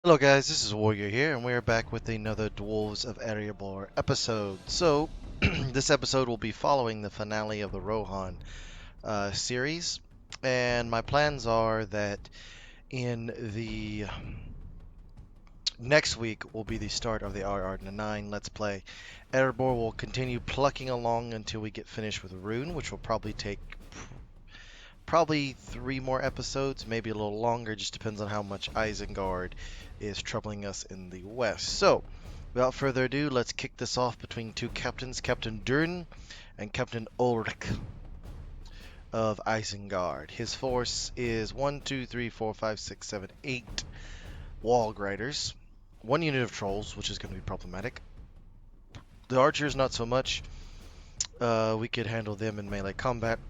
Hello guys, this is Warrior here, and we're back with another Dwarves of Erebor episode. So, this episode will be following the finale of the Rohan series, and my plans are that in the next week will be the start of the RR9 Let's Play. Erebor will continue plucking along until we get finished with Rune, which will probably take probably 3 more episodes, maybe a little longer, just depends on how much Isengard is troubling us in the west. So, without further ado, let's kick this off between two captains, Captain Durn and Captain Ulrich of Isengard. His force is 1, 2, 3, 4, 5, 6, 7, 8 wall riders, 1 unit of trolls, which is going to be problematic. The archers, not so much. We could handle them in melee combat.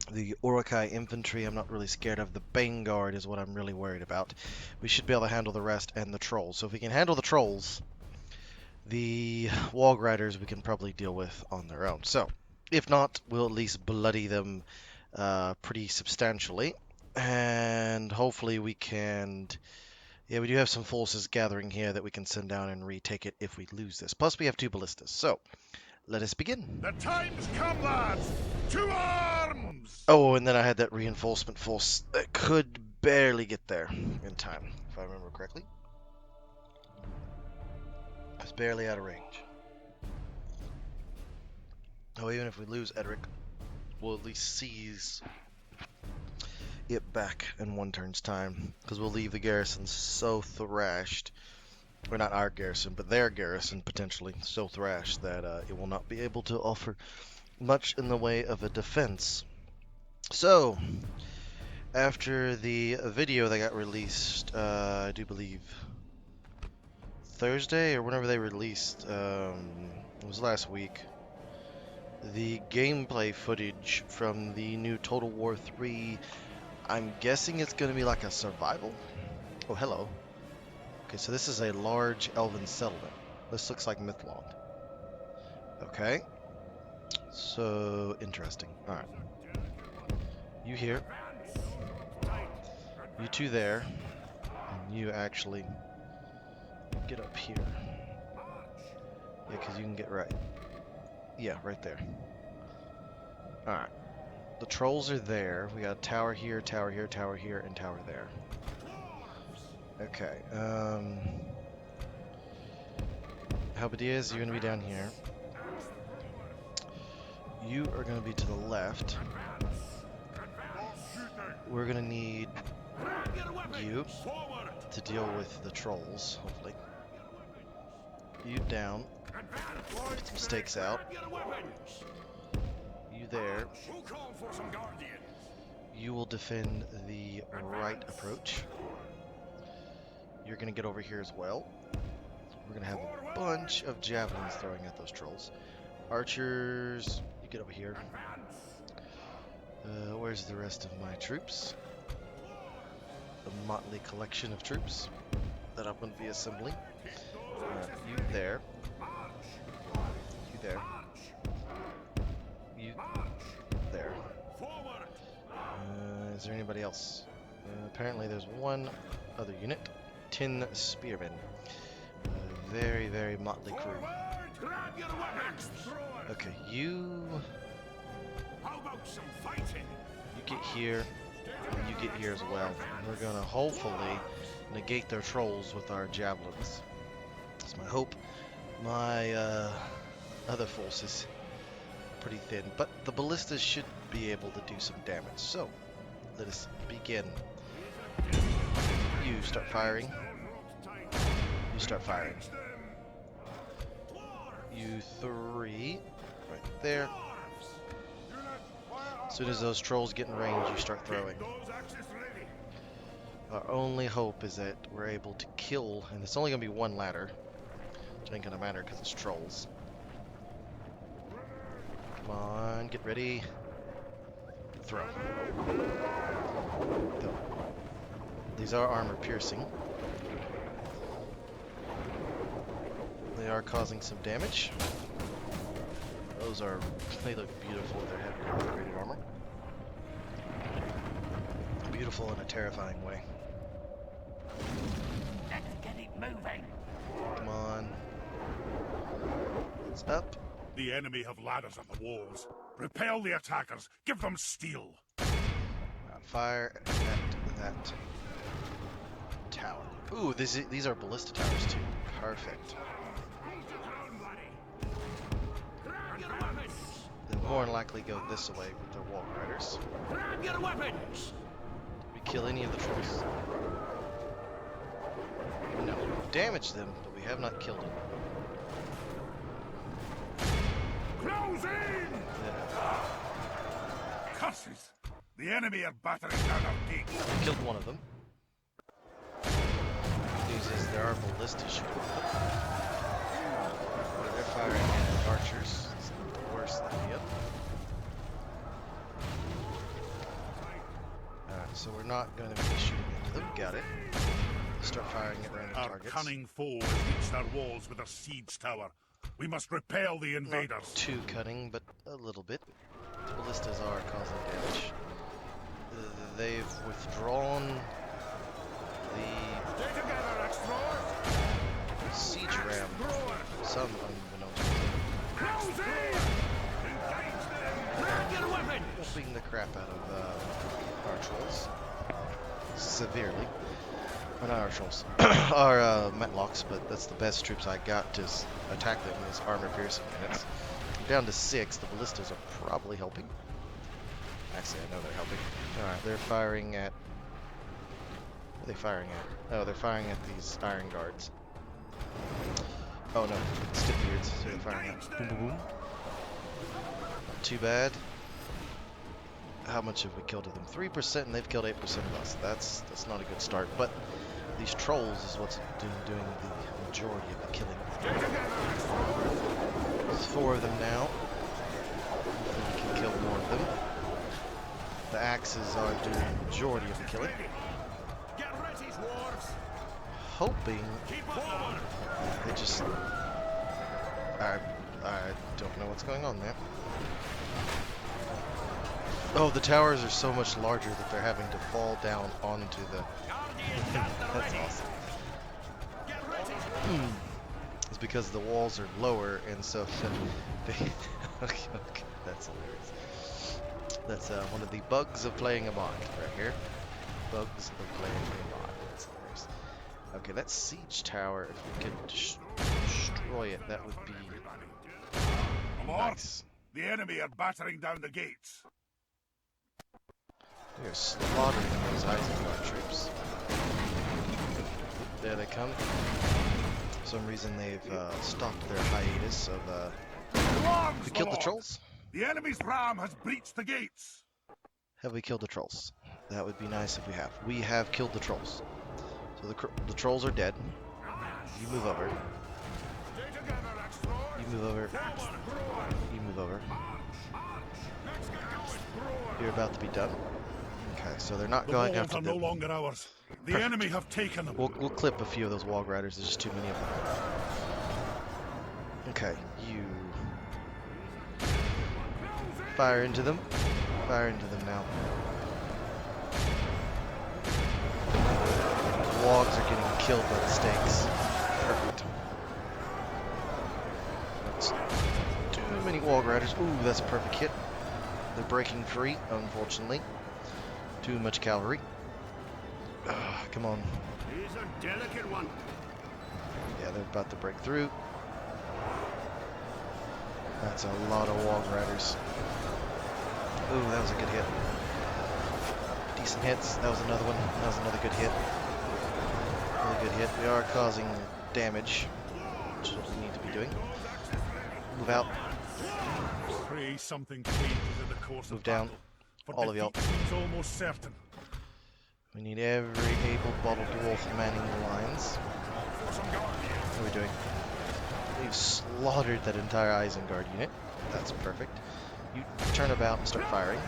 The Urukai infantry, I'm not really scared of. The Bane is what I'm really worried about. We should be able to handle the rest and the trolls. So if we can handle the trolls, the Wall Riders we can probably deal with on their own. So if not, we'll at least bloody them pretty substantially. And hopefully we can... Yeah, we do have some forces gathering here that we can send down and retake it if we lose this. Plus we have 2 ballistas. So let us begin. The time's come, lads! To arms! Oh, and then I had that reinforcement force that could barely get there in time, if I remember correctly. It was barely out of range. Oh, even if we lose Edric, we'll at least seize it back in 1 turn's time, because we'll leave the garrison so thrashed, or not our garrison, but their garrison potentially so thrashed that it will not be able to offer much in the way of a defense. So, after the video that got released, I do believe Thursday or whenever they released, it was last week, the gameplay footage from the new Total War 3, I'm guessing it's going to be like a survival. Oh, hello. Okay, so this is a large elven settlement. This looks like Mythland. Okay. So, interesting. Alright. You here. You two there. And you actually get up here. Yeah, because you can get right. Yeah, right there. Alright. The trolls are there. We got a tower here, tower here, tower here, and tower there. Okay, Halberdiers, you're going to be down here. You are going to be to the left. We're going to need you to deal with the trolls, hopefully. You down. Get some stakes out. You there. You will defend the right approach. You're going to get over here as well. We're going to have a bunch of javelins throwing at those trolls. Archers, you get over here. Where's the rest of my troops? The motley collection of troops that I'm going to be assembling. You there. You there. You there. Is there anybody else? Apparently there's one other unit. 10 spearmen. Very, very motley crew. Okay, you get here, and you get here as well. And we're gonna hopefully negate their trolls with our javelins. That's my hope. My other forces pretty thin, but the ballistas should be able to do some damage. So let us begin. You start firing. You start firing. You 3, right there. As soon as those trolls get in range, you start throwing. Our only hope is that we're able to kill, and it's only going to be 1 ladder, which ain't going to matter because it's trolls. Come on, get ready. Throw. Go. These are armor piercing. They are causing some damage. They look beautiful with their heavy upgraded armor. Beautiful in a terrifying way. moving. Come on. It's up. The enemy have ladders on the walls. Repel the attackers. Give them steel. Fire at that tower. Ooh, these are ballista towers too. Perfect. They'll more than likely go this way with their wall riders. Grab your weapons! Did we kill any of the trolls? No. We've damaged them, but we have not killed them. Close in! Yeah. Curses! The enemy are battering down our gates. We killed one of them. Good news is there are ballistas shooting at them. They're firing at archers. It's not the worst thing yet. Alright, so we're not going to be shooting into them. Got it. Start firing at random Our targets. cunning foe has reached our walls with a siege tower. We must repel the invaders. Not too cunning, but a little bit. The ballistas are causing damage. They've withdrawn the Stay together, explorers! siege ram. Some unbeknownst to Close in! Engage them! Grab your weapons! whooping the crap out of our trolls severely. Or not our trolls, our Metlocks, but that's the best troops I got to attack them is armor piercing units. Down to 6. The ballistas are probably helping. Actually, I know they're helping. Alright, they're firing at... What are they firing at? Oh, they're firing at these iron guards. Oh no, stiff beards. So they're firing at... Boom, boom, boom. Not too bad. How much have we killed of them? 3%, and they've killed 8% of us. That's not a good start, but these trolls is what's doing the majority of the killing. There's 4 of them now. Hopefully we can kill more of them. The axes are doing the majority of the killing. Get ready, dwarves! Hoping Keep forward! they just... I don't know what's going on there. Oh, the towers are so much larger that they're having to fall down onto the... That's awesome. Get ready! It's because the walls are lower, and so they... okay, that's hilarious. That's one of the bugs of playing a mod right here. Bugs of playing a mod. That's hilarious. Okay, that siege tower, if we could destroy it, that would be nice. The enemy are battering down the gates. We are slaughtering those Isengard troops. There they come. For some reason they've stopped their hiatus of... we killed the trolls? The enemy's ram has breached the gates. Have we killed the trolls? That would be nice if we have. We have killed the trolls. So the trolls are dead. You move over. Stay together, explorers. You move over. You move over. You're about to be done. Okay, so they're not The going walls after are no them. longer ours. The Perfect. enemy have taken them. We'll clip a few of those wall riders. There's just too many of them. Okay, you fire into them. Fire into them now. Logs are getting killed by the stakes. Perfect. That's too many wall riders. Ooh, that's a perfect hit. They're breaking free, unfortunately. Too much cavalry. Come on. He's a delicate one. Yeah, they're about to break through. That's a lot of wall riders. Ooh, that was a good hit. Decent hits. That was another one. That was another good hit. Really good hit. We are causing damage, which is what we need to be doing. Move out. Pray something changes in the course Move of down. battle, for All of y'all. defeat seems almost certain. We need every able-bodied dwarf manning the lines. What are we doing? We've slaughtered that entire Isengard unit. That's perfect. You turn about and start firing.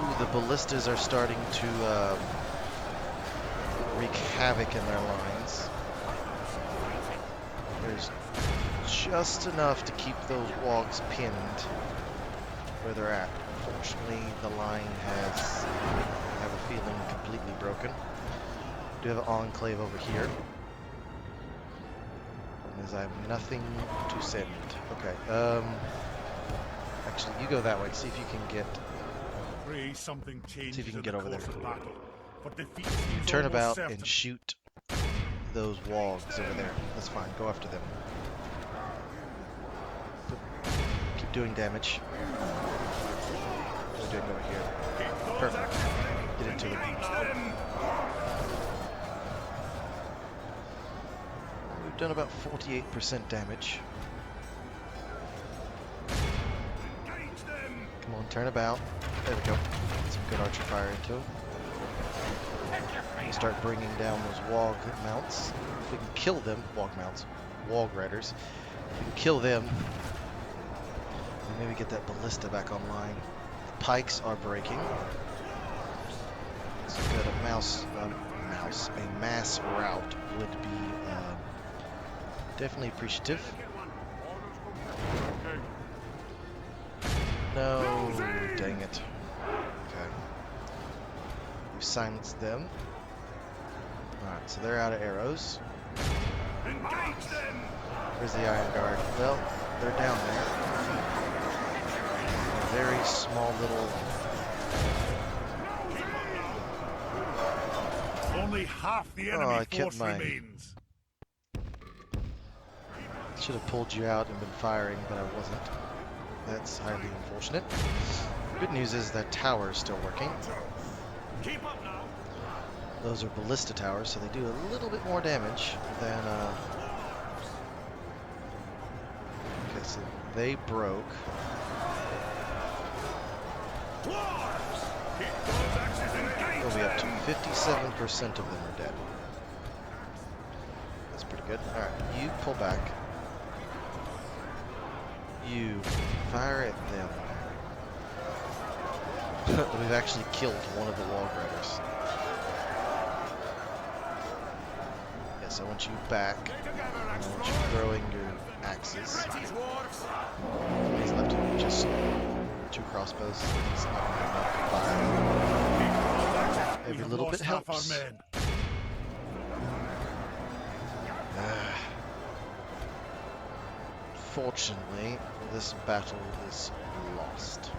Ooh, the ballistas are starting to wreak havoc in their lines. There's just enough to keep those wogs pinned where they're at. Unfortunately, the line has, I have a feeling, completely broken. Do have an enclave over here. As I have nothing to send. Okay. Actually, you go that way. See if you can get. Pray something changes See if you can in get the over course there. of battle, for defeat seems Turn almost about certain. and shoot those wogs over there. That's fine. Go after them. Keep doing damage. What are we doing over here? Perfect. Get into them. We've done about 48% damage. Come on, turn about. There we go. Get some good archer fire into them. We start bringing down those wog mounts. If we can kill them, wog mounts, wog riders. If we can kill them, we maybe get that ballista back online. The pikes are breaking. So good. A mass rout would be definitely appreciative. No, dang it. Okay. We've silenced them. Alright, so they're out of arrows. Where's the Iron Guard? Well, they're down there. A very small little... Only half the Oh, enemy I kept force my... remains. Should have pulled you out and been firing, but I wasn't. That's highly unfortunate. Good news is that tower is still working. Keep up now. Those are ballista towers, so they do a little bit more damage than... Okay, so they broke. We'll be up to 57% of them are dead. That's pretty good. Alright, you pull back. You fire at them. We've actually killed one of the wall riders. Yes, I want you back. I want you throwing your axes. He's left with just 2 crossbows. It's not gonna be enough to fire. Every little bit helps. Fortunately, this battle is lost.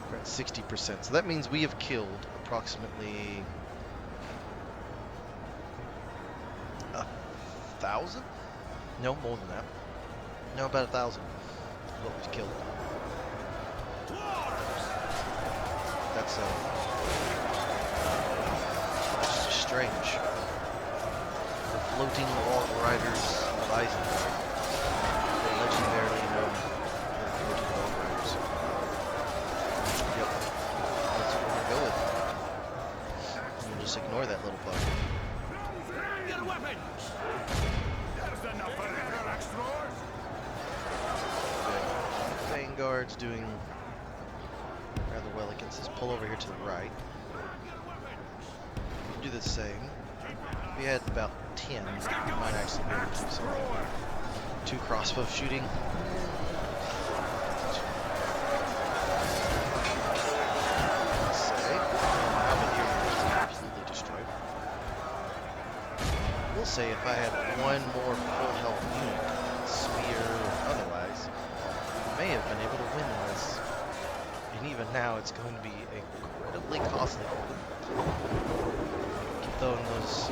We're at 60%, so that means we have killed approximately 1,000? No, more than that. No, about 1,000 is what we've killed. That's just strange. The floating wall riders of Isengard. They're legendarily known for the floating wall riders. Yep. That's what we're gonna go with. We'll just ignore that little bug. Your weapons. There's enough for your extras. Vanguard's doing rather well against this. Pull over here to the right. Do the same. If we had about 10, we might actually be able to do something. 2 crossbow shooting. Absolutely destroyed. We'll say if I had one more full health unit, spear or otherwise, we may have been able to win this. And even now, it's going to be incredibly costly. Keep throwing those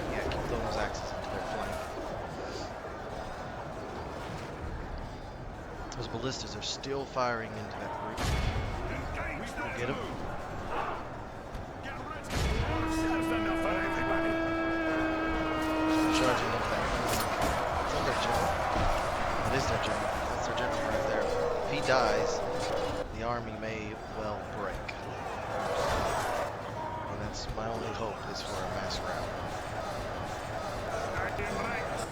axes into their flank. Those ballistas are still firing into that group. We'll get them. Charging into that group. Is that their general? It is their general. That's their general right there. If he dies, the army may well break. And that's my only hope is for a mass rout.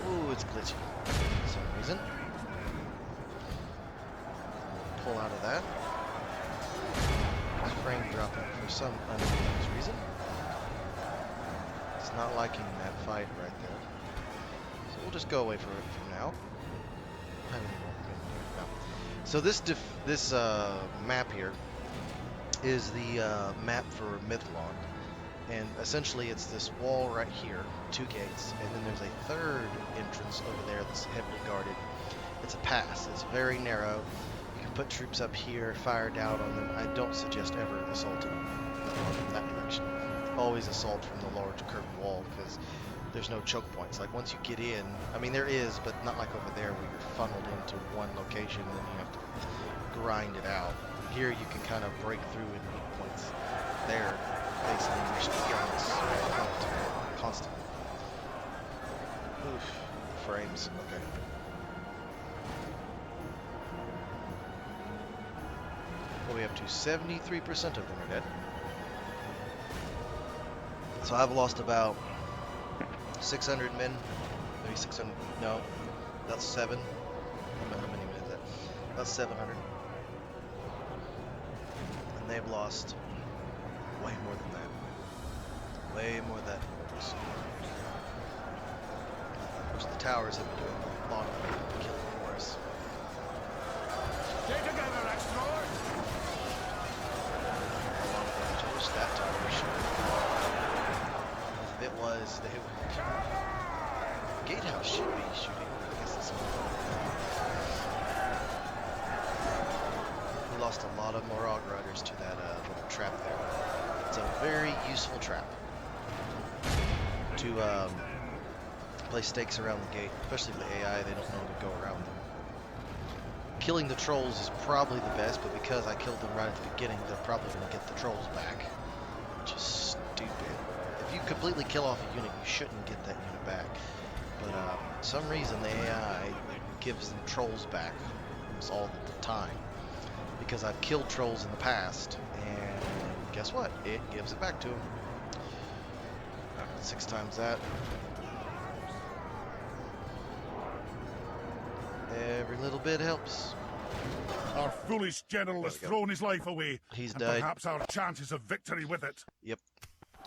Ooh, it's glitchy for some reason. Pull out of that. It's frame dropping for some unknown reason. It's not liking that fight right there. So we'll just go away from it for now. So this map here is the map for Mythlon. And essentially it's this wall right here, 2 gates, and then there's a third entrance over there that's heavily guarded. It's a pass. It's very narrow. You can put troops up here, fire down on them. I don't suggest ever assaulting from that direction. Always assault from the large curved wall because there's no choke points. Like once you get in, I mean there is, but not like over there where you're funneled into one location and then you have to grind it out. Here you can kind of break through in weak points. There, basically you're stuck on this constantly. Oof, frames. Okay. What are we up to? 73% of them are dead. So I've lost about 600 men, maybe 600, no, that's 7. How many men is that? That's 700. And they've lost way more than that. Way more than that. Which the towers have been doing a lot of killing for us. Stay together, explorers! I wish that tower should. If it was, they would. Gatehouse should be shooting. I guess it's we lost a lot of Morag Riders to that little trap there. It's a very useful trap to place stakes around the gate, especially for the AI. They don't know to go around them. Killing the trolls is probably the best, but because I killed them right at the beginning, they're probably going to get the trolls back, which is stupid. If you completely kill off a unit, you shouldn't get that unit back. But for some reason, the AI gives them trolls back almost all the time. Because I've killed trolls in the past, and guess what? It gives it back to them. 6 times that. Every little bit helps. Our foolish general has thrown his life away. He's and died. Perhaps our chances of victory with it. Yep.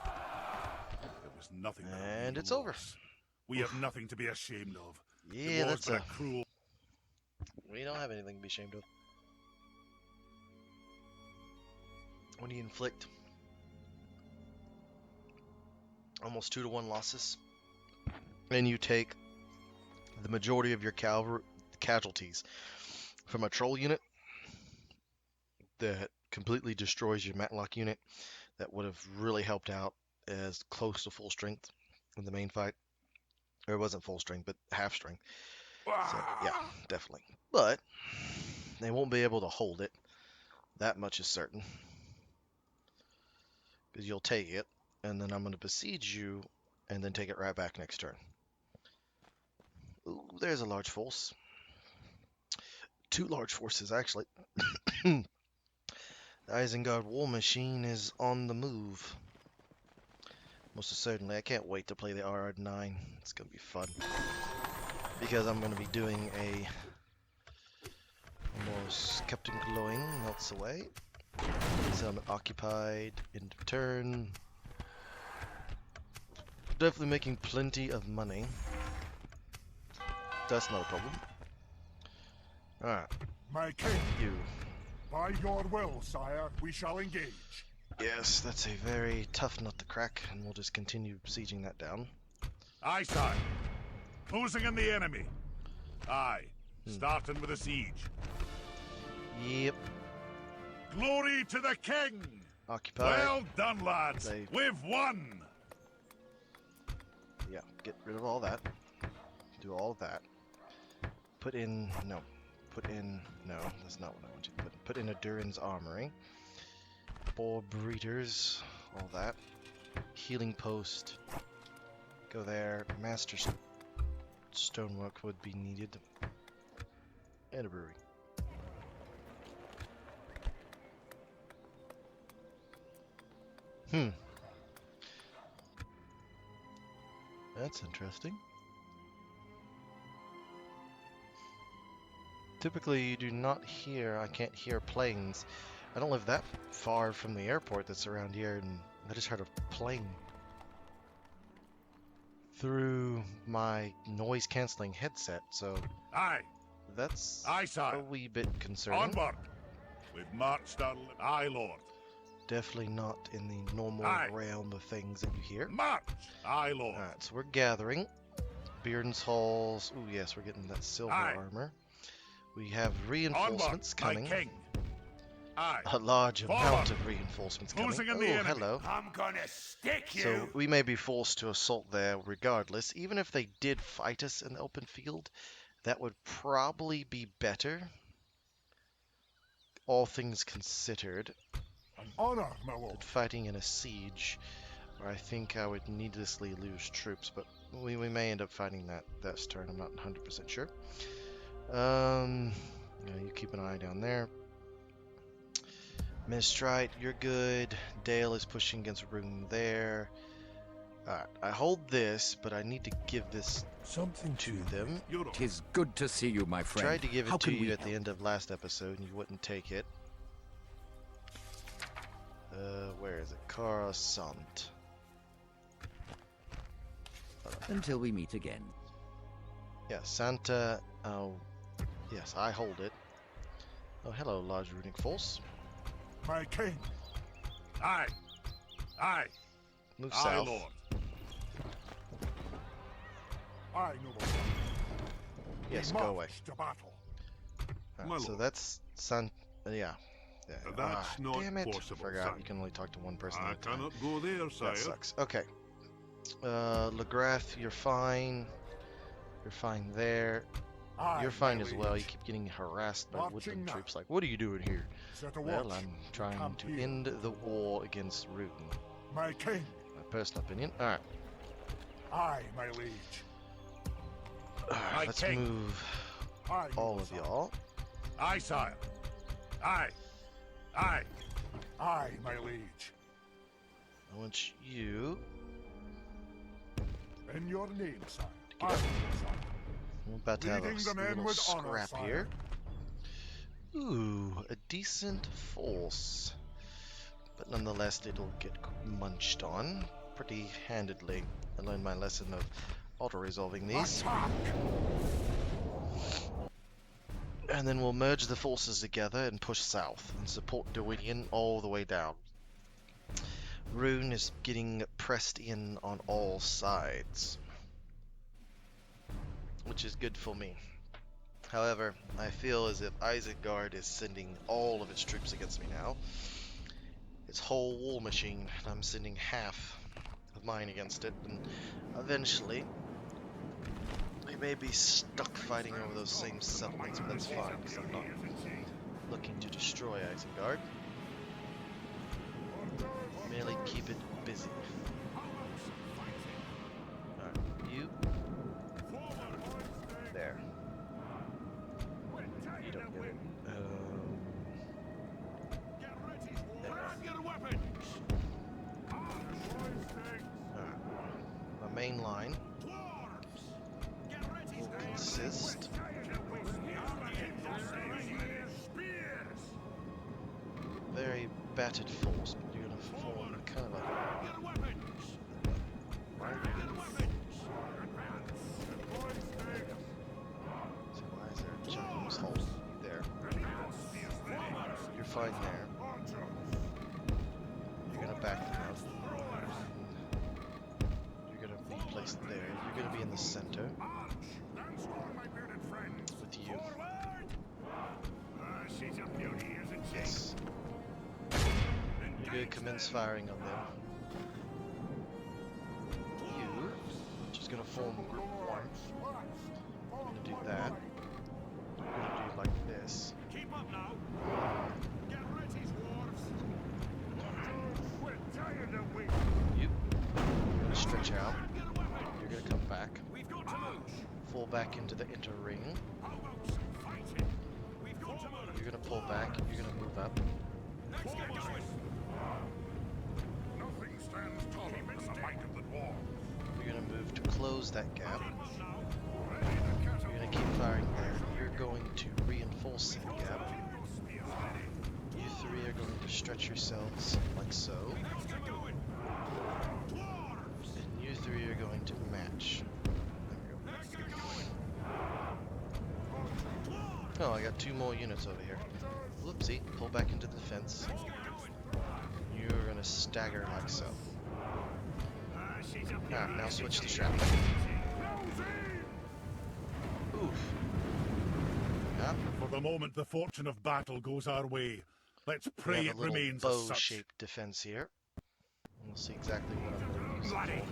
It was nothing but a And it's loss. over. We have nothing to be ashamed of. Yeah, it was that's but a a cruel. We don't have anything to be ashamed of. When you inflict almost 2-to-1 losses, and you take the majority of your casualties from a troll unit that completely destroys your Matlock unit that would have really helped out as close to full strength in the main fight. Or it wasn't full strength, but half strength. So, yeah, definitely. But they won't be able to hold it. That much is certain. Because you'll take it, and then I'm going to besiege you, and then take it right back next turn. Ooh, there's a large force. 2 large forces, actually. The Isengard war machine is on the move. Most certainly. I can't wait to play the RR9. It's going to be fun. Because I'm going to be doing a almost Captain Glowing melts away. Settlement occupied. End of turn. Definitely making plenty of money. That's not a problem. Alright. My king, You. by your will, sire, we shall engage. Yes, that's a very tough nut to crack, and we'll just continue sieging that down. Aye, sire. Closing in the enemy. Aye. Starting with a siege. Yep. Glory to the king! Occupied. Well done, lads. They- We've won. Yeah, get rid of all that. Do all of that. Put in... No. Put in... No, that's not what I want you to put. Put in a Durin's Armory. Boar Breeders. All that. Healing Post. Go there. Master Stonework would be needed. And a brewery. That's interesting. Typically you do not hear, I can't hear planes. I don't live that far from the airport that's around here, and I just heard a plane through my noise cancelling headset, so Aye. that's Aye, a sire. wee bit concerning. Onward. We've marched our... Aye, lord. Definitely not in the normal Aye. realm of things that you hear. March! Aye, Lord. Alright, so we're gathering. Bearden's Halls. Ooh, yes, we're getting that silver Aye. armor. We have reinforcements Onward, coming. my king. Aye. A large amount Forward. of reinforcements coming. Closing in Oh, the enemy. hello. I'm gonna stick you. So we may be forced to assault there regardless. Even if they did fight us in the open field, that would probably be better. All things considered, An honor, my lord. than fighting in a siege, where I think I would needlessly lose troops, but we may end up fighting that turn. I'm not 100% sure. Yeah, you keep an eye down there. Mistrite, you're good. Dale is pushing against Rune there. Alright, I hold this, but I need to give this Something to them. You're on. Tis good to see you, my friend. Tried to give How it to can we you at the help? end of last episode, and you wouldn't take it. Where is it? Coruscant. Until we meet again. Yeah, Santa. Oh, yes, I hold it. Oh, hello, large runic force. My king. Aye. Aye. Move Aye, south. Lord. I noble. Yes, We go away. march to battle. Alright, My so lord. that's yeah. That's not damn it! possible, Forgot son. you can only talk to one person I at a time. cannot go there, sire. That sucks. Okay. Legrath, you're fine. You're fine there. Aye, You're fine my as well. You liege. keep getting harassed by Marching woodland now. troops. Like, what are you doing here? Set a Well, watch. I'm trying Camp to here. end the war against Rune. My king. My personal opinion. Alright. Aye, my liege. My Let's king. move Aye, all noble of son. y'all. Aye, sire. Aye. Aye. Aye, my liege. I want you. In your name, sire. Get Aye, up. noble son. We're about to have Leading the a men little with honor, scrap sire. here. Ooh, a decent force. But nonetheless, it'll get munched on pretty handedly. I learned my lesson of auto-resolving these. Attack! And then we'll merge the forces together and push south and support Dwinian all the way down. Rune is getting pressed in on all sides, which is good for me. However, I feel as if Isengard is sending all of its troops against me now. Its whole war machine, and I'm sending half of mine against it, and eventually we may be stuck fighting over those same settlements, but that's fine, because I'm not looking to destroy Isengard. Merely keep it busy. Alright, you. There. You don't get it. My main line will consist very battered force, but you're gonna form kind of a so why is there a giant's hole there? You're fine there. You're gonna back them up. You're gonna be placed there. You're gonna be in the center with you. Yes. You're gonna commence firing on them. You, which is gonna form group 1. You're gonna do that. You're gonna do like this. Keep up now. Get ready, dwarves. We're tired of waiting. You. You're gonna stretch out. You're gonna come back. We've got to move. Fall back into the inner ring. How about some fighting? We've got to move. You're gonna pull back. You're gonna move up. Let's get going. Nothing stands taller than the might of the dwarf. You're gonna move to close that gap. You're gonna keep firing there. You're going to reinforce that gap. You three are going to stretch yourselves like so. And you three are going to match. There we go. Oh, I got 2 more units over here. Whoopsie. Pull back into the defense. gonna stagger like so. She's up Alright, now switch to shrapnel. Oof. Yeah, For the moment, the fortune of battle goes our way. Let's we pray have it a little remains as such. bow-shaped defense here. And we'll see exactly what I'm going to use it for in a minute.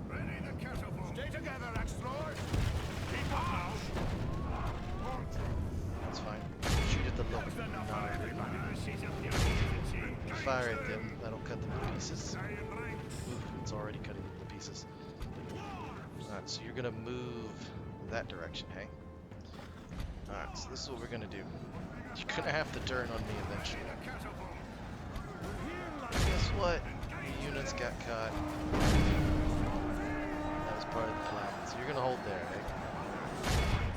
ready the catapult. Stay together, explorers. Keep up now. That's fine. Shoot at the look. That's enough for everybody. She's up here, isn't she? Fire at them. That'll cut them to pieces. Stay in ranks. Oof, it's already cutting them to pieces. Alright, so you're going to move that direction, hey? Alright, so this is what we're going to do. You're going to have to turn on me eventually. The catapult. Guess what? Your units got caught. That was part of the plan. So you're going to hold there, hey?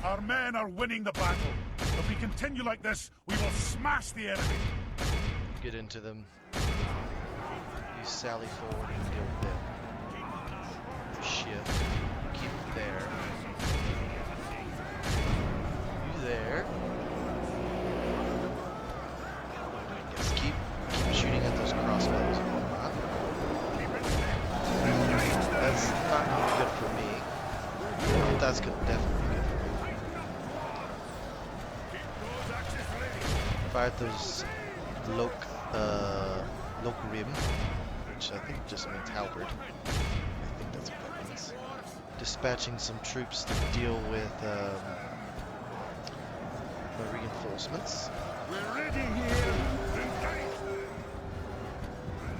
Our men are winning the battle. If we continue like this, we will smash the enemy. Get into them. You sally forward and deal with them. Shift. Keep it there. You there. Just keep shooting at those crossbows. That's not gonna be good for me. But that's gonna definitely be good for me. Fire at those Lokrim, which I think just means halberd. I think that's what that means. Dispatching some troops to deal with the reinforcements. We're ready here.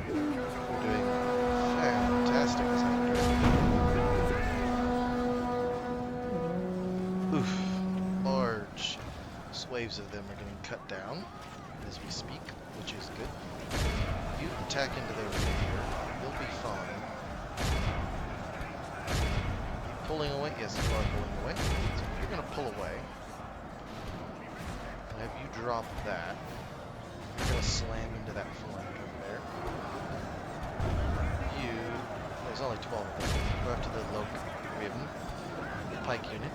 We're doing fantastic this afternoon. Oof. Large swaves of them are getting cut down as we speak, which is good. You attack into their rear, you'll be fine. Pulling away? Yes, you are pulling away. So you're going to pull away. And have you drop that. You're going to slam into that flank over there. There's only 12 of them. Go after the Loke Ribbon, the pike unit.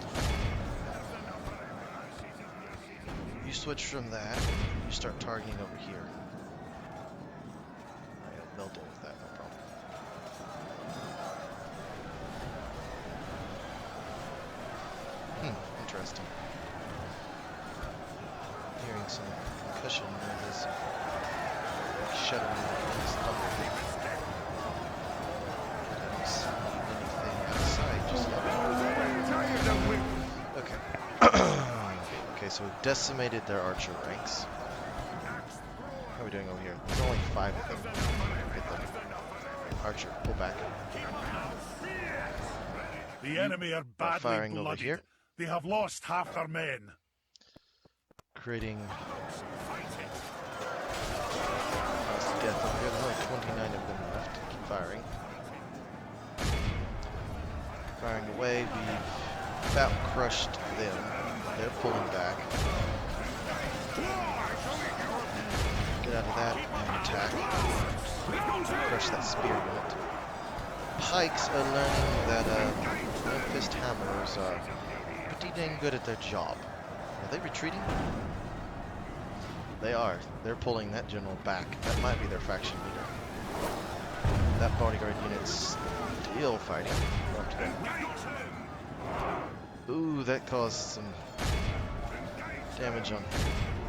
You switch from that, you start targeting over here. They'll deal with that, no problem. Interesting. Hearing some concussion noises. Shuddering in his thunder. I don't see anything outside just yet. Okay. Okay, so we've decimated their archer ranks. How are we doing over here? There's only 5 of them. Hit them. Archer, pull back. The enemy are badly firing over bloodied. here. They have lost half their men. Creating death over here. There's only 29 of them left. Keep firing. Firing away. We've about crushed them. They're pulling back. Get out of that and attack. Crush that spear unit. Pikes are learning that fist hammers are pretty dang good at their job. Are they retreating? They are. They're pulling that general back. That might be their faction leader. That bodyguard unit's still fighting. Go after them. Ooh, that caused some damage on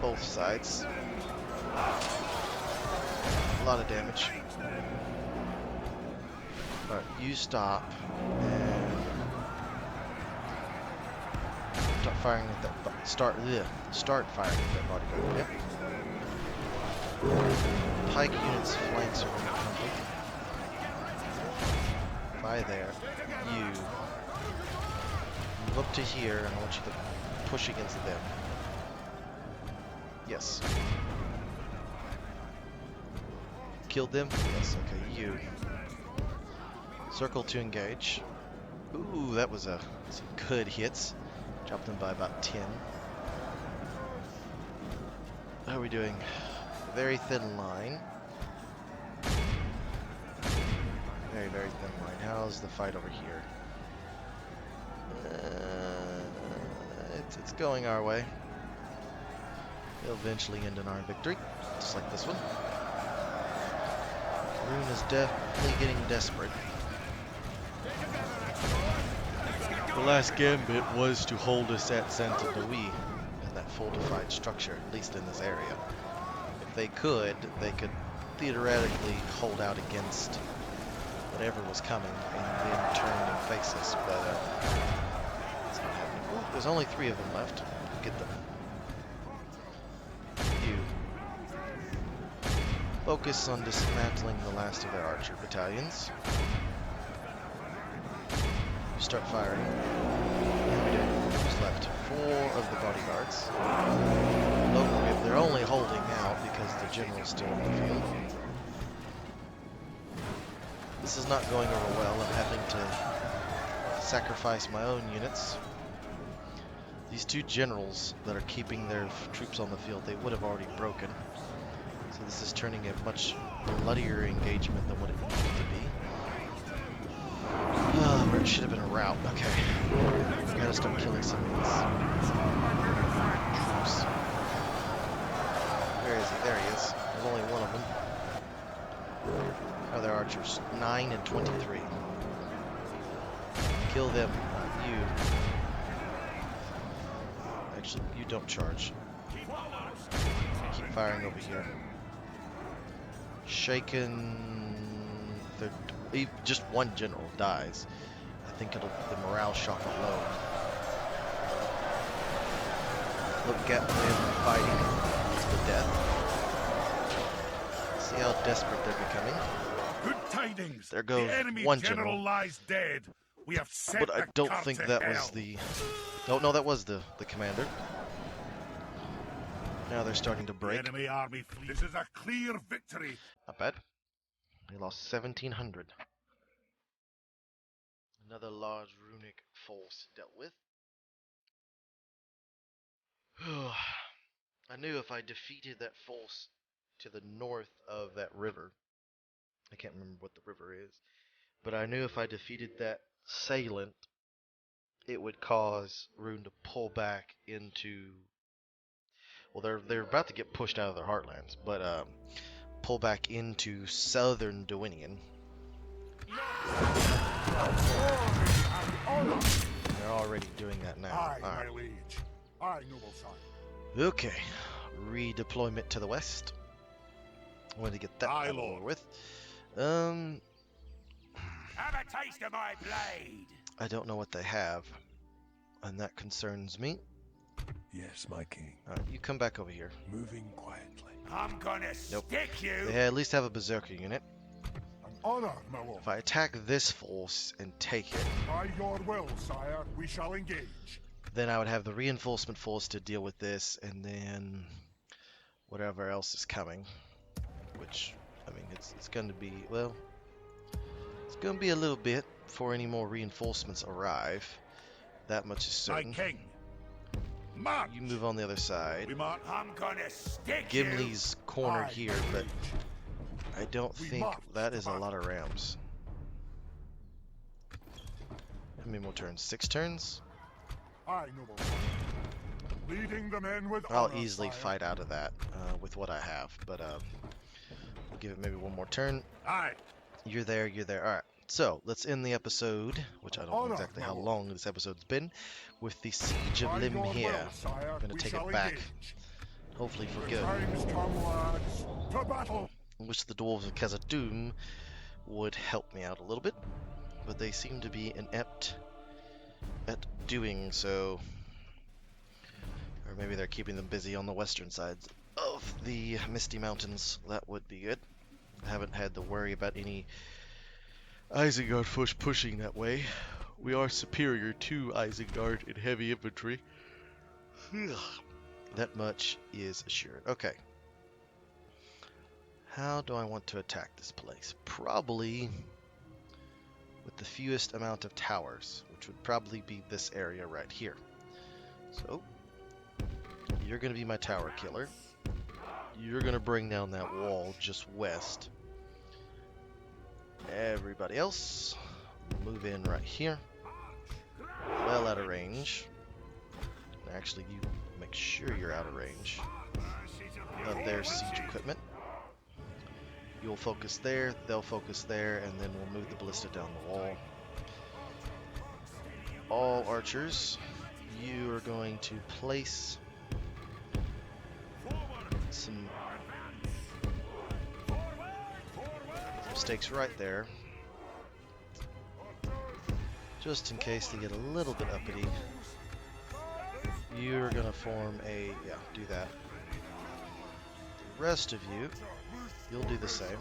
both sides. A lot of damage. Alright, you stop and start firing at that. Start firing at that bodyguard. Yep. Pike units' flanks are going to crumble. By there, you move up to here, and I want you to push against them. Yes. Killed them? Yes, okay, you. Circle to engage. Ooh, that was some good hits. Dropped them by about 10. How are we doing? Very thin line. Very, very thin line. How's the fight over here? It's going our way. They'll eventually end in our victory, just like this one. Rune is definitely getting desperate. The last gambit was to hold us at Santa Louis in that fortified structure, at least in this area. If they could theoretically hold out against whatever was coming and then turn and face us, but it's not happening. Ooh, there's only 3 of them left. Get them. You. Focus on dismantling the last of their archer battalions. Start firing. And we do. Who's left? 4 of the bodyguards. Look, they're only holding out because the general's still in the field. This is not going over well. I'm having to sacrifice my own units. These 2 generals that are keeping their troops on the field, they would have already broken. So this is turning a much bloodier engagement than what it needed to be. Oh, where it should have been a rout. Okay. Gotta start killing some of these troops. Where is he? There he is. There's only one of them. How are their archers? 9 and 23. Kill them. You. Actually, you don't charge. Keep firing over here. Shaken. Just one general dies. I think the morale shot alone. Look at them fighting to the death. See how desperate they're becoming. Good tidings. There goes the enemy one general general. lies dead. We have sent But I the don't cart think to that hell. was the... Oh, no, that was the commander. Now they're starting to break. The enemy army fleet. This is a clear victory. Not bad. They lost 1,700. Another large runic force dealt with. I knew if I defeated that force to the north of that river, I can't remember what the river is, but I knew if I defeated that assailant, it would cause Rune to pull back into... Well, they're about to get pushed out of their heartlands, but pull back into southern Dwinian. They're already doing that now. Aye, All right. my liege. Aye, noble son. Okay, redeployment to the west. I wanted to get that Aye, over Lord. with. Have a taste of my blade. I don't know what they have, and that concerns me. Yes, my king. All right, you come back over here. Moving quietly. I'm gonna Nope. stick you. They at least have a berserker unit. An honor, my lord. If I attack this force and take it, By your will, sire, we shall engage. then I would have the reinforcement force to deal with this, and then whatever else is coming. Which, I mean, it's going to be, well, it's going to be a little bit before any more reinforcements arrive. That much is My certain. king. March. You move on the other side. We march. I'm gonna stick you. Gimli's cornered Aye, here, my but liege. I don't We think march that to is a lot of rams. How many more turns? 6 turns? Aye, noble son. Leading the men with I'll honor, easily sire. fight out of that with what I have, but we'll give it maybe one more turn. Aye. You're there, you're there. Alright, so let's end the episode, which I don't know Honor, exactly my how lord. long this episode's been, with the Siege of By Lim your here. will, sire, I'm going to we take shall it back, engage. hopefully for The good. times come, lads. To battle. I wish the Dwarves of Khazad-dûm would help me out a little bit, but they seem to be inept at doing so. Or maybe they're keeping them busy on the western sides of the Misty Mountains. That would be good. I haven't had to worry about any Isengard pushing that way. We are superior to Isengard in heavy infantry. That much is assured. Okay. How do I want to attack this place? Probably with the fewest amount of towers, which would probably be this area right here. So, you're going to be my tower killer. You're going to bring down that wall just west. Everybody else, move in right here. Well out of range. Actually, you Make sure you're out of range of their siege equipment. You'll focus there, they'll focus there, and then we'll move the ballista down the wall. All archers, you are going to place some stakes right there, just in case they get a little bit uppity. You're gonna form a, yeah, do that. The rest of you, you'll do the same.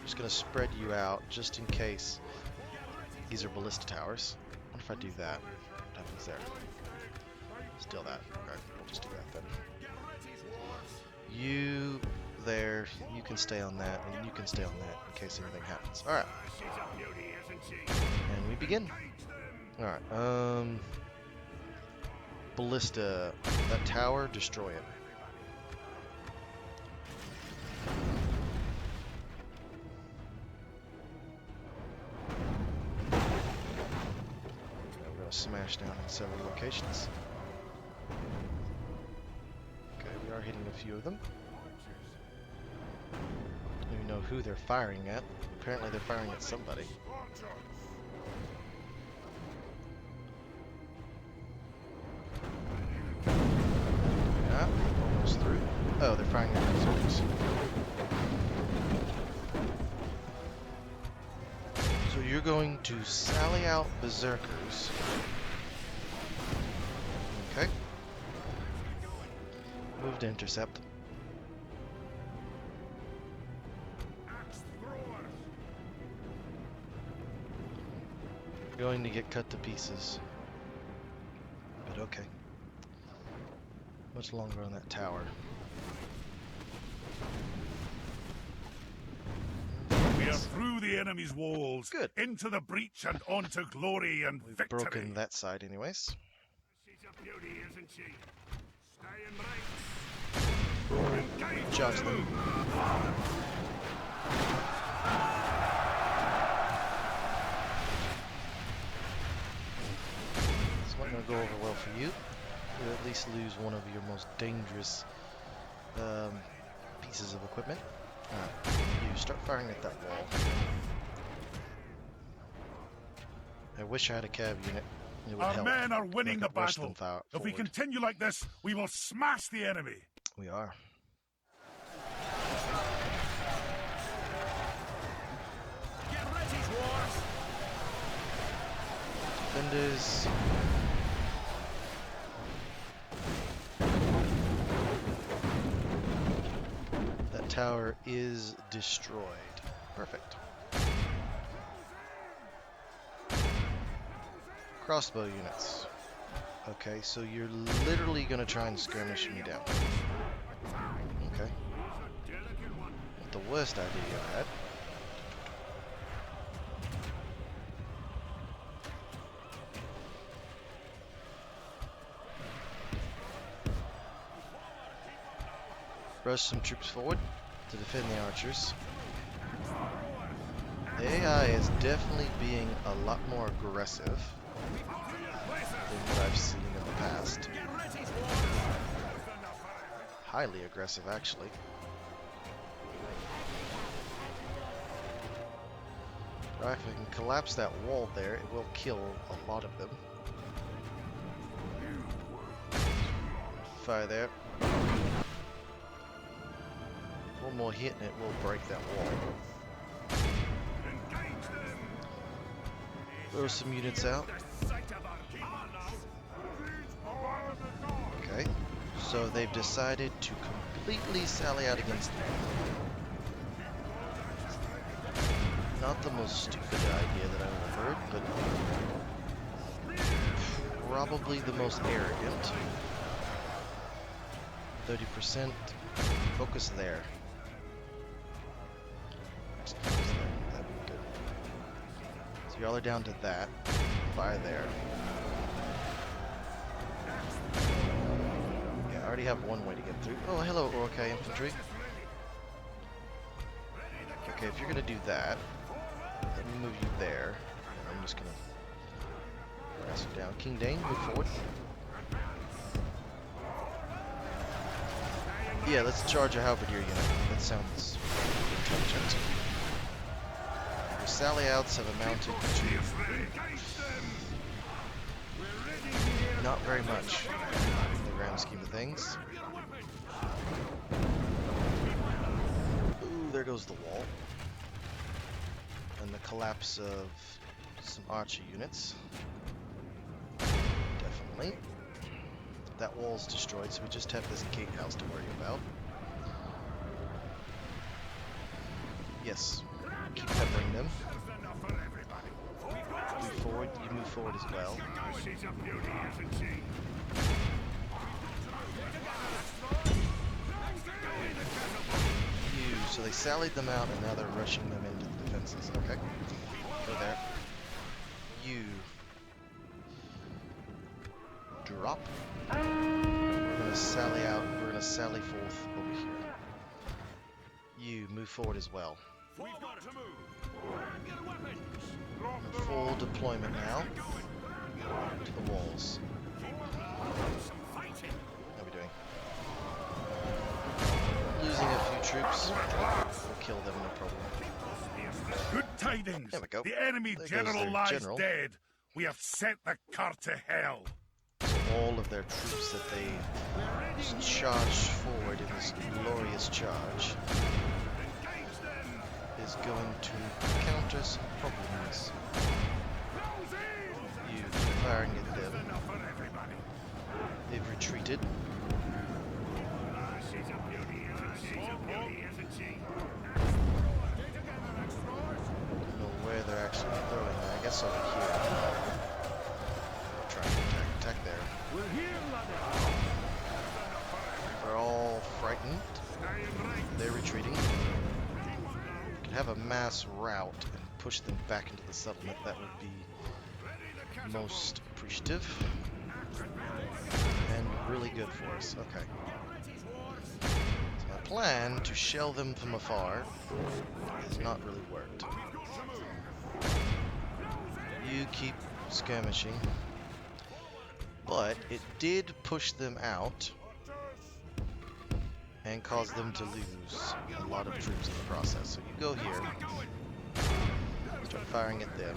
Just gonna spread you out just in case. These are ballista towers. What if I do that? What happens there? Still that. Okay, we'll just do that then. You there, you can stay on that, and you can stay on that in case anything happens. Alright. And we begin. Alright, ballista, that tower, destroy it. We're going to smash down in several locations. Okay, we are hitting a few of them. Don't even know who they're firing at. Apparently they're firing at somebody. Yeah, almost through. Oh, they're firing at berserkers. So you're going to sally out berserkers. Okay. Move to intercept. Going to get cut to pieces. But okay. Much longer on that tower. We are through the enemy's walls. Good. Into the breach and onto glory and We've victory. broken that side anyways. She's a beauty, isn't she? Stay in ranks. Engage Judge them. It's not going to go over well for you. You'll at least lose one of your most dangerous pieces of equipment. Alright, you start firing at that wall. I wish I had a cav unit. It would Our help. men are winning the Make it rush them battle. If we forward. continue like this, we will smash the enemy. We are. Get ready, dwarves! Defenders. That tower is destroyed. Perfect. Crossbow units. Okay, so you're literally gonna try and skirmish me down. Okay. Not the worst idea you had. Rush some troops forward to defend the archers. The AI is definitely being a lot more aggressive than what I've seen in the past. Highly aggressive, actually. Alright, if I can collapse that wall there, it will kill a lot of them. Fire there. One more hit and it will break that wall. Throw some units out. Okay, so they've decided to completely sally out against me. Not the most stupid idea that I've ever heard, but probably the most arrogant. 30%. Focus there. That'd be good. So y'all are down to that. Fire there. Yeah, I already have one way to get through. Oh, hello, Orkai infantry. Okay, if you're gonna do that, let me move you there. I'm just gonna press you down. King Dane, move forward. Yeah, let's charge a halberdier unit. That sounds intelligent. The sally outs have amounted to not very much in the grand scheme of things. Ooh, there goes the wall. And the collapse of some archer units. Definitely. That wall's destroyed, so we just have this gatehouse to worry about. Yes, keep peppering them. Move forward, you move forward as well. She's a beauty, isn't she? So they sallied them out and now they're rushing them into the defenses. Okay, go there. You drop. We're gonna sally out, we're gonna sally forth over here. You move forward as well. We've got to move. Full deployment now to the walls. How are we doing? Losing a few troops. We'll kill them, no problem. Good tidings. There we go. The enemy There goes general their lies general. dead. We have sent the cart to hell. So all of their troops that they just charged forward in this glorious charge is going to counter some problems. You firing at them. They've retreated. She's a beauty, isn't she? Don't know where they're actually throwing that. I guess over here. Trying to attack there. They're all frightened. They're retreating. Could have a mass rout and push them back into the settlement. That would be most appreciative and really good for us. Okay. So my plan to shell them from afar has not really worked. You keep skirmishing, but it did push them out and cause them to lose a lot of troops in the process. So you go here, start firing at them.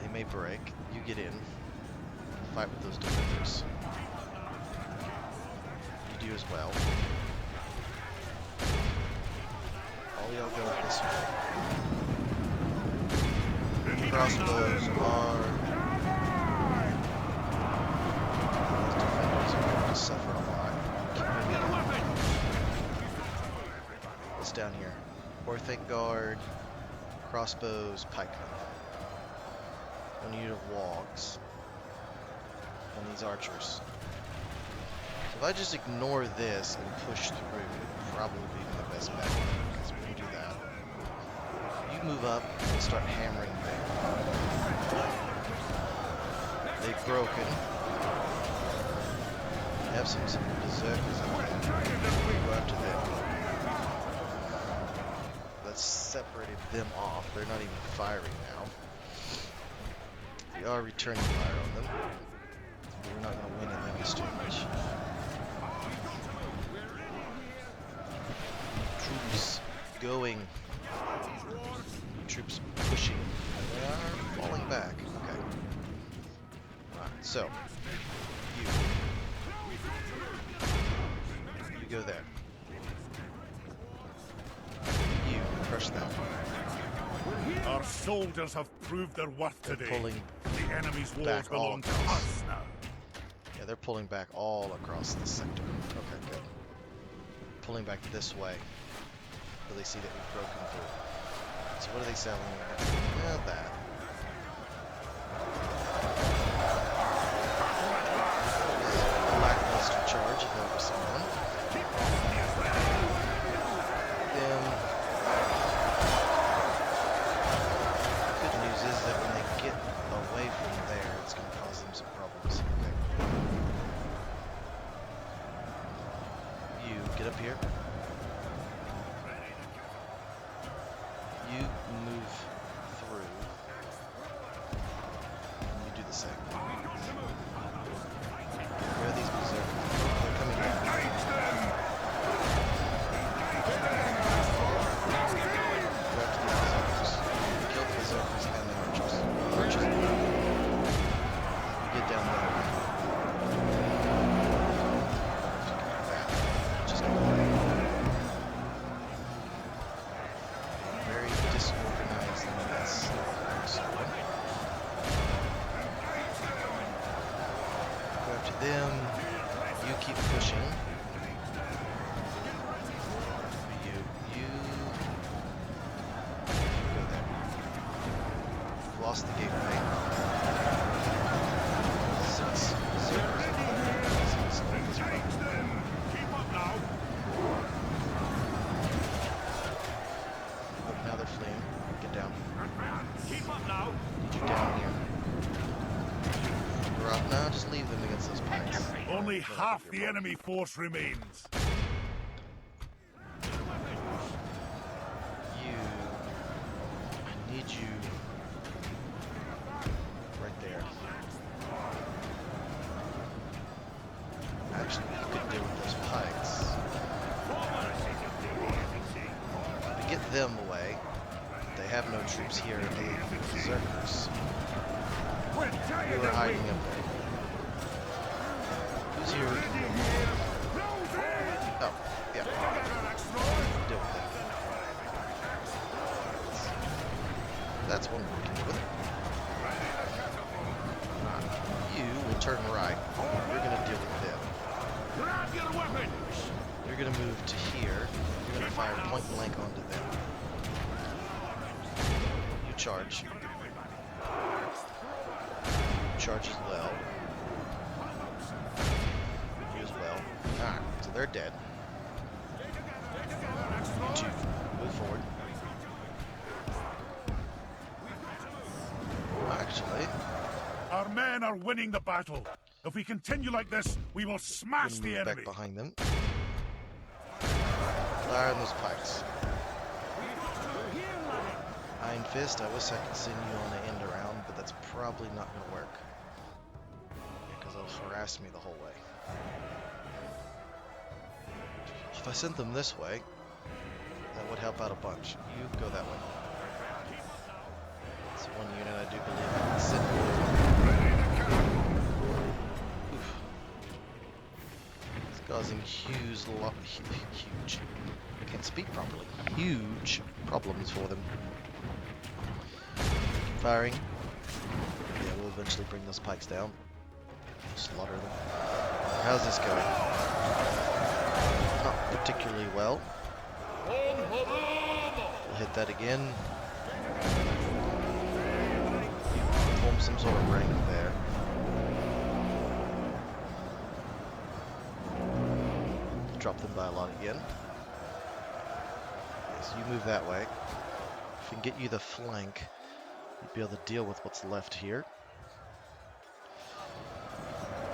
They may break. You get in, fight with those defenders. You do as well. All y'all go this way. Crossbows are... Those defenders are going to suffer a lot. What's down here? Orthic Guard, crossbows, pikemen. One unit of wogs. And these archers. So if I just ignore this and push through, it would probably be my best bet. Because we're going to do that. You move up and start hammering there. They've broken. We have some berserkers up there. Go after them. That's separated them off. They're not even firing now. We are returning fire on them. But we're not going to win in that exchange. Troops going. Troops pushing. They are falling back. Okay. Alright, so. You go there. You crush them. Our soldiers have proved their worth They're today. pulling The enemy's walls back all belong to across. us now. Yeah, they're pulling back all across the sector. Okay, good. Pulling back this way. But they see that we've broken through. So what are they selling? Yeah, that. Lackluster charge if ever seen one. Good news is that when they get away from there, it's going to cause them some problems. Okay. You get up here. You move through. And you do the same. Where are these berserkers? They're coming in. them. You keep pushing. You go there. Lost the gateway. Six. Keep up now. Now they're fleeing. Get down. Keep up now. Need you down here. Drop now. Just leave them against those pikes. Only half the enemy force remains. I need you right there. Actually, you could deal with those pikes. To get them away, they have no troops here. They berserkers. You are hiding up there. Who's here? Who can deal with them? Oh, yeah. Deal with them. That's one we can deal with. You will turn right. You're going to deal with them. Grab your weapons. You're going to move to here. You're going to fire point blank onto them. You charge. Charge as well. You as well. Alright, so they're dead. You two, move forward. Actually, Our men are winning the battle. If we continue like this, we will I'm smash gonna the move enemy. back behind them. Fire on those pikes. Iron Fist, I wish I could send you on an end around, but that's probably not going to work. Because they'll harass me the whole way. If I sent them this way, that would help out a bunch. You go that way. It's one unit I do believe I can send. Oof. It's causing huge, I can't speak properly. Huge problems for them. Firing. Yeah, we'll eventually bring those pikes down. Slaughter them. How's this going? Not particularly well. We'll hit that again. Form some sort of ring there. Drop them by a lot again. Yes, you move that way. If we can get you the flank, you'd be able to deal with what's left here.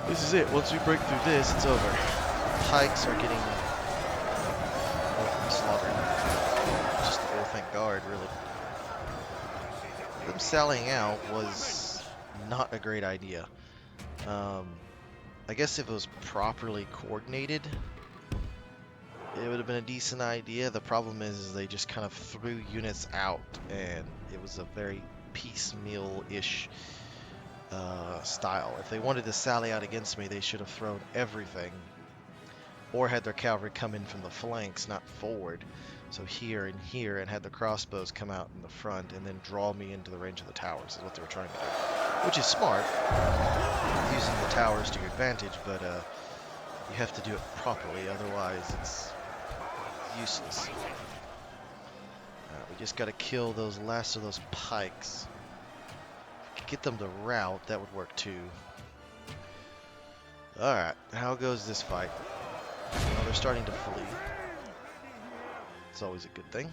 This is it. Once we break through this, it's over. Pikes are getting slaughtered. Just oh, thank God, really. Them sallying out was not a great idea. I guess if it was properly coordinated, it would have been a decent idea. The problem is they just kind of threw units out, and it was a very piecemeal-ish style. If they wanted to sally out against me, they should have thrown everything, or had their cavalry come in from the flanks, not forward. So here and here, and had the crossbows come out in the front, and then draw me into the range of the towers, is what they were trying to do. Which is smart, using the towers to your advantage, but you have to do it properly, otherwise it's useless. We just got to kill those last of those pikes. If we could get them to rout, that would work too. Alright, how goes this fight? Well, they're starting to flee. It's always a good thing.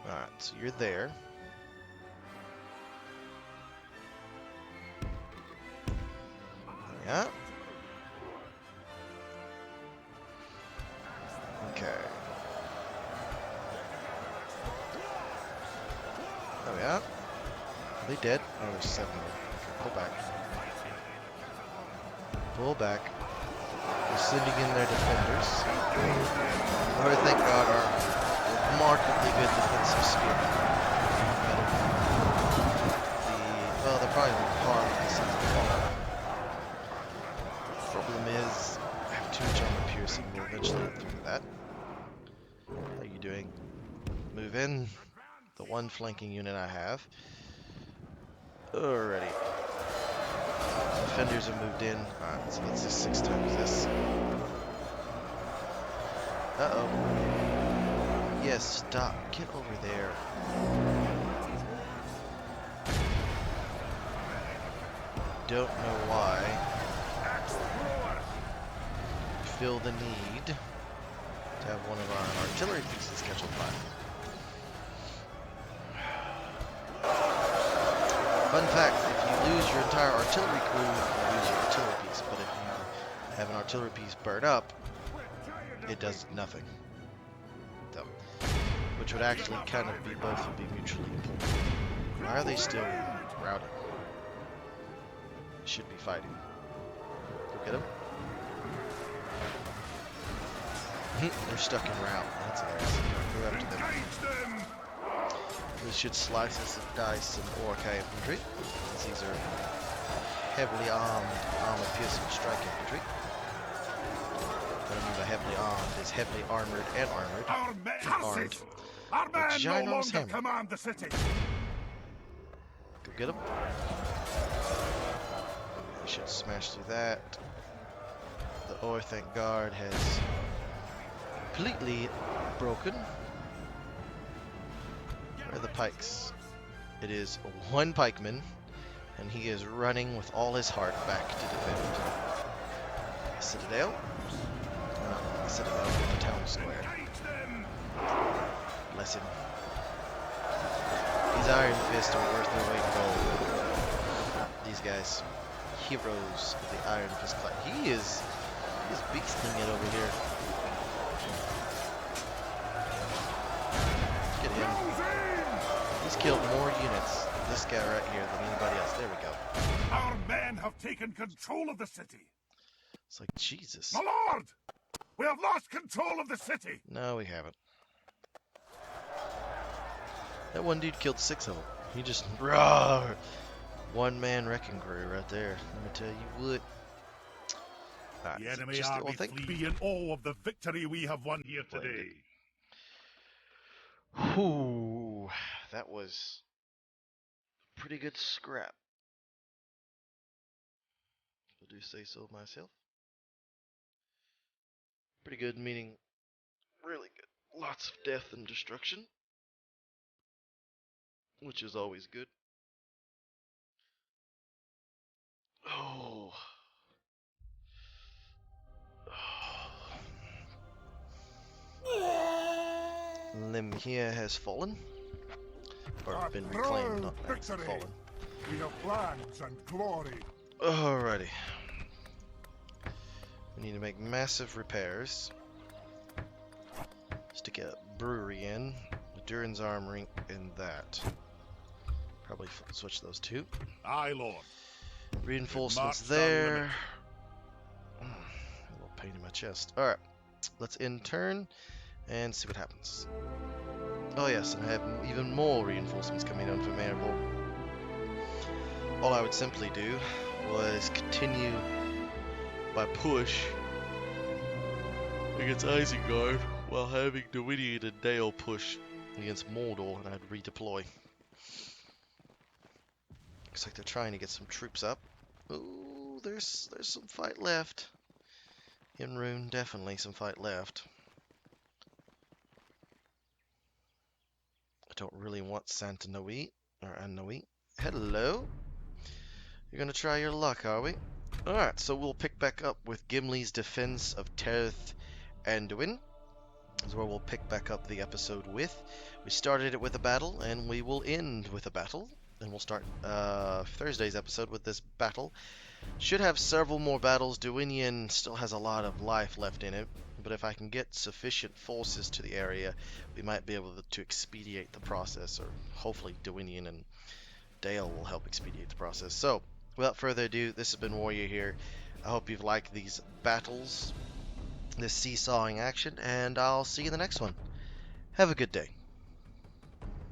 Alright, so you're there. Yeah. Okay. Oh yeah. Are they dead? Oh, there's 7 of them. Okay, pull back. Pull back. They're sending in their defenders. Or thank God our remarkably good defensive skill. Well, they're probably on par with the Sons of Fall. Problem is, I have too much armor piercing. We'll eventually get through that. How are you doing? Move in. The one flanking unit I have. Alrighty. defenders have moved in. Alright, so let's do 6 times this. Uh-oh. Yes, stop. Get over there. Don't know why. Feel the need to have one of our artillery pieces catch on fire. Fun fact, if you lose your entire artillery crew, you lose your artillery piece. But if you have an artillery piece burn up, it does nothing. So, which would actually kind of be both would be mutually important. Why are they still routing? They should be fighting. Go get them. They're stuck in route. That's hilarious. Go after them. This should slice us and dice some orc infantry, as these are heavily armor-piercing strike infantry. What I mean by heavily armed is heavily armored and armored. Our men no Ginormous longer hammer. command the city. Go get them. They should smash through that. The ore, thank God, has completely broken. Where are the pikes? It is one pikeman, and he is running with all his heart back to defend the citadel. The citadel, the town square. Bless him. These Iron Fists are worth their weight in gold. These guys, heroes of the Iron Fist class. He's beasting it over here. Get him. He's killed more units, this guy right here, than anybody else. There we go. Our men have taken control of the city. It's like, Jesus. My lord! We have lost control of the city. No, we haven't. That one dude killed 6 of them. He just, roar! One-man wrecking crew right there. Let me tell you what. Right, The enemy just the army old thing. flee in awe of the victory we have won here today. Whew, that was pretty good scrap. I do say so myself. Pretty good, meaning really good. Lots of death and destruction, which is always good. Oh. Limhir has fallen. Or been reclaimed, not actually fallen. We have plans and glory. Alrighty. We need to make massive repairs. Stick a brewery in. Durin's armory in that. Probably switch those two. Aye, lord. Reinforcements Marched there. A little pain in my chest. Alright. Let's end turn and see what happens. Oh yes, and I have even more reinforcements coming in from Erebor. All I would simply do was continue my push against Isengard while having Dwidian and Dale push against Mordor, and I'd redeploy. Looks like they're trying to get some troops up. Ooh, there's some fight left. In Rune, definitely some fight left. I don't really want Santa Noe, or Annoe. Hello? You're gonna try your luck, are we? Alright, so we'll pick back up with Gimli's defense of Terith Anduin. Is where we'll pick back up the episode with. We started it with a battle, and we will end with a battle. And we'll start Thursday's episode with this battle. Should have several more battles. Duinian still has a lot of life left in it. But if I can get sufficient forces to the area, we might be able to expedite the process. Or hopefully Duinian and Dale will help expedite the process. So, without further ado, this has been Warrior here. I hope you've liked these battles, this seesawing action, and I'll see you in the next one. Have a good day.